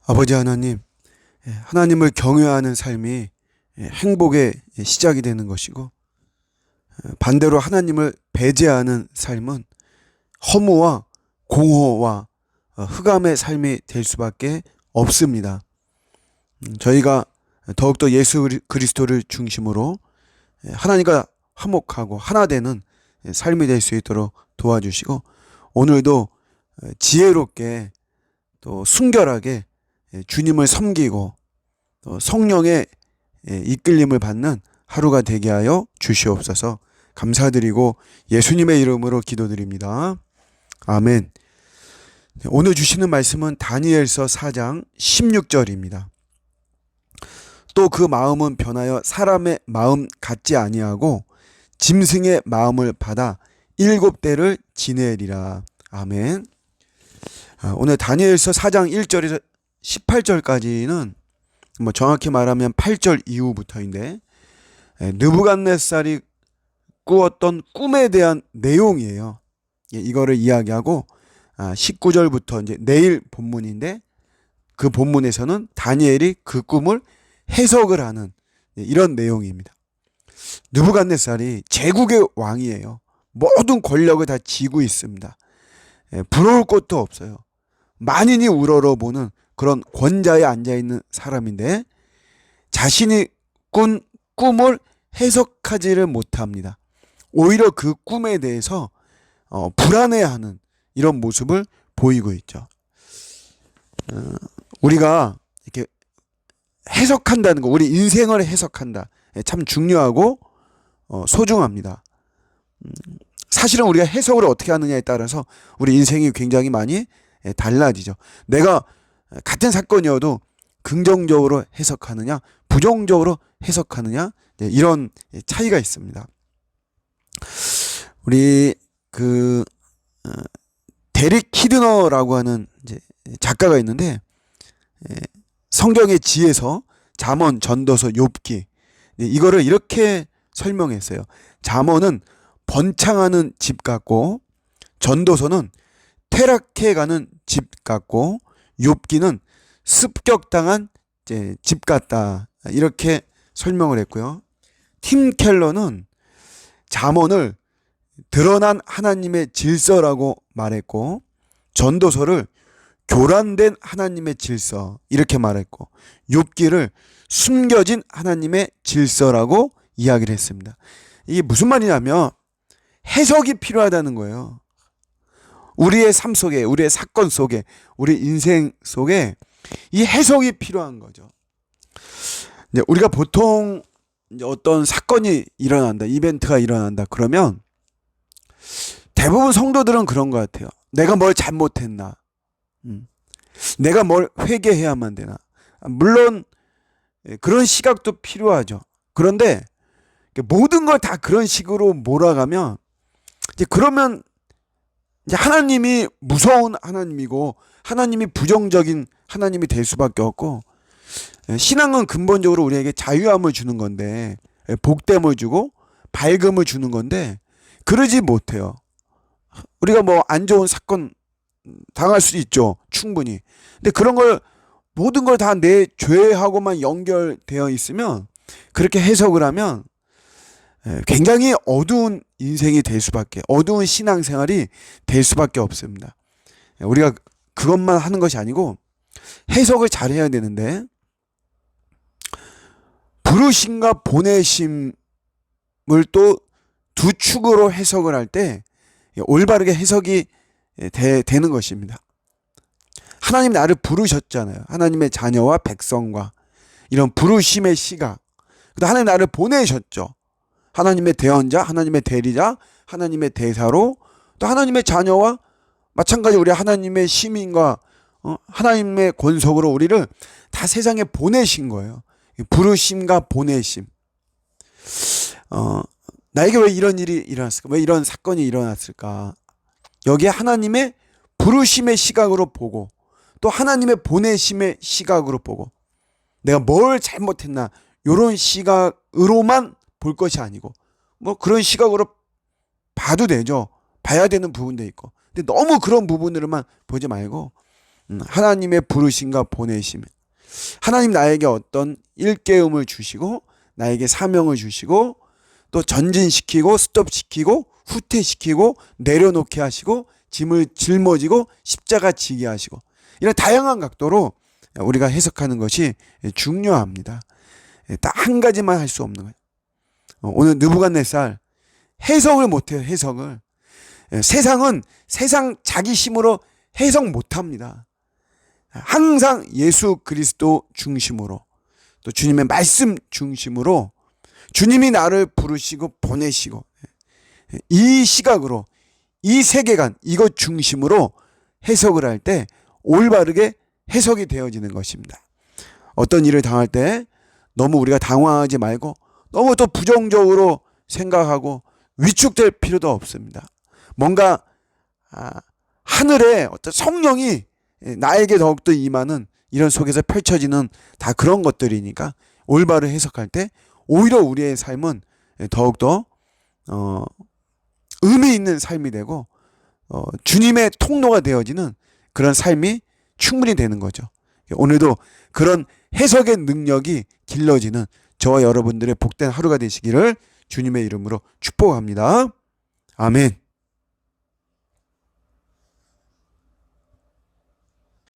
아버지 하나님, 하나님을 경외하는 삶이 행복의 시작이 되는 것이고, 반대로 하나님을 배제하는 삶은 허무와 공허와 흑암의 삶이 될 수밖에 없습니다. 저희가 더욱더 예수 그리스도를 중심으로 하나님과 화목하고 하나 되는 삶이 될 수 있도록 도와주시고, 오늘도 지혜롭게 또 순결하게 주님을 섬기고 또 성령의 이끌림을 받는 하루가 되게 하여 주시옵소서. 감사드리고 예수님의 이름으로 기도드립니다. 아멘. 오늘 주시는 말씀은 다니엘서 4장 16절입니다. 또 그 마음은 변하여 사람의 마음 같지 아니하고 짐승의 마음을 받아 7대를 지내리라. 아멘. 오늘 다니엘서 4장 1절에서 18절까지는 정확히 말하면 8절 이후부터인데, 느부갓네살이 꾸었던 꿈에 대한 내용이에요. 이거를 이야기하고 19절부터 이제 내일 본문인데, 그 본문에서는 다니엘이 그 꿈을 해석을 하는 이런 내용입니다. 느부갓네살이 제국의 왕이에요. 모든 권력을 다 쥐고 있습니다. 부러울 것도 없어요. 만인이 우러러보는 그런 권자에 앉아있는 사람인데, 자신이 꾼 꿈을 해석하지를 못합니다. 오히려 그 꿈에 대해서 불안해하는 이런 모습을 보이고 있죠. 우리가 이렇게 해석한다는 거, 우리 인생을 해석한다, 참 중요하고 소중합니다. 사실은 우리가 해석을 어떻게 하느냐에 따라서 우리 인생이 굉장히 많이 달라지죠. 내가 같은 사건이어도 긍정적으로 해석하느냐 부정적으로 해석하느냐, 이런 차이가 있습니다. 우리 데릭 키드너라고 하는 이제 작가가 있는데, 성경의 지에서 잠언, 전도서, 욥기, 이거를 이렇게 설명했어요. 잠언은 번창하는 집 같고, 전도서는 퇴락해가는 집 같고, 욥기는 습격당한 집 같다, 이렇게 설명을 했고요. 팀 켈러는 잠언을 드러난 하나님의 질서라고 말했고, 전도서를 교란된 하나님의 질서, 이렇게 말했고, 욥기를 숨겨진 하나님의 질서라고 이야기를 했습니다. 이게 무슨 말이냐면 해석이 필요하다는 거예요. 우리의 삶 속에, 우리의 사건 속에, 우리 인생 속에 이 해석이 필요한 거죠. 우리가 보통 어떤 사건이 일어난다, 이벤트가 일어난다 그러면 대부분 성도들은 그런 것 같아요. 내가 뭘 잘못했나, 내가 뭘 회개해야만 되나. 물론 그런 시각도 필요하죠. 그런데 모든 걸 다 그런 식으로 몰아가면, 그러면 하나님이 무서운 하나님이고 하나님이 부정적인 하나님이 될 수밖에 없고, 신앙은 근본적으로 우리에게 자유함을 주는 건데, 복됨을 주고 밝음을 주는 건데, 그러지 못해요. 우리가 안 좋은 사건 당할 수 있죠, 충분히. 근데 그런 걸, 모든 걸 다 내 죄하고만 연결되어 있으면, 그렇게 해석을 하면 굉장히 어두운 인생이 될 수밖에, 어두운 신앙생활이 될 수밖에 없습니다. 우리가 그것만 하는 것이 아니고 해석을 잘 해야 되는데, 부르심과 보내심을 또 두 축으로 해석을 할 때 올바르게 해석이 되는 것입니다. 하나님 나를 부르셨잖아요. 하나님의 자녀와 백성과 이런 부르심의 시각. 하나님 나를 보내셨죠. 하나님의 대언자, 하나님의 대리자, 하나님의 대사로, 또 하나님의 자녀와 마찬가지 우리 하나님의 시민과 하나님의 권속으로 우리를 다 세상에 보내신 거예요. 부르심과 보내심. 나에게 왜 이런 일이 일어났을까? 왜 이런 사건이 일어났을까? 여기에 하나님의 부르심의 시각으로 보고, 또 하나님의 보내심의 시각으로 보고, 내가 뭘 잘못했나, 이런 시각으로만 볼 것이 아니고, 그런 시각으로 봐도 되죠. 봐야 되는 부분도 있고. 근데 너무 그런 부분으로만 보지 말고 하나님의 부르심과 보내심. 하나님 나에게 어떤 일깨움을 주시고 나에게 사명을 주시고 또 전진시키고 스톱시키고 후퇴시키고 내려놓게 하시고 짐을 짊어지고 십자가 지게 하시고 이런 다양한 각도로 우리가 해석하는 것이 중요합니다. 딱 한 가지만 할 수 없는 거예요. 오늘 느부갓네살 해석을 못해요. 해석을. 세상은 세상 자기 힘으로 해석 못합니다. 항상 예수 그리스도 중심으로 또 주님의 말씀 중심으로 주님이 나를 부르시고 보내시고 이 시각으로 이 세계관 이것 중심으로 해석을 할 때 올바르게 해석이 되어지는 것입니다. 어떤 일을 당할 때 너무 우리가 당황하지 말고 너무 또 부정적으로 생각하고 위축될 필요도 없습니다. 뭔가 하늘의 어떤 성령이 나에게 더욱더 임하는 이런 속에서 펼쳐지는 다 그런 것들이니까 올바로 해석할 때 오히려 우리의 삶은 더욱더 의미 있는 삶이 되고 주님의 통로가 되어지는 그런 삶이 충분히 되는 거죠. 오늘도 그런 해석의 능력이 길러지는 저와 여러분들의 복된 하루가 되시기를 주님의 이름으로 축복합니다. 아멘.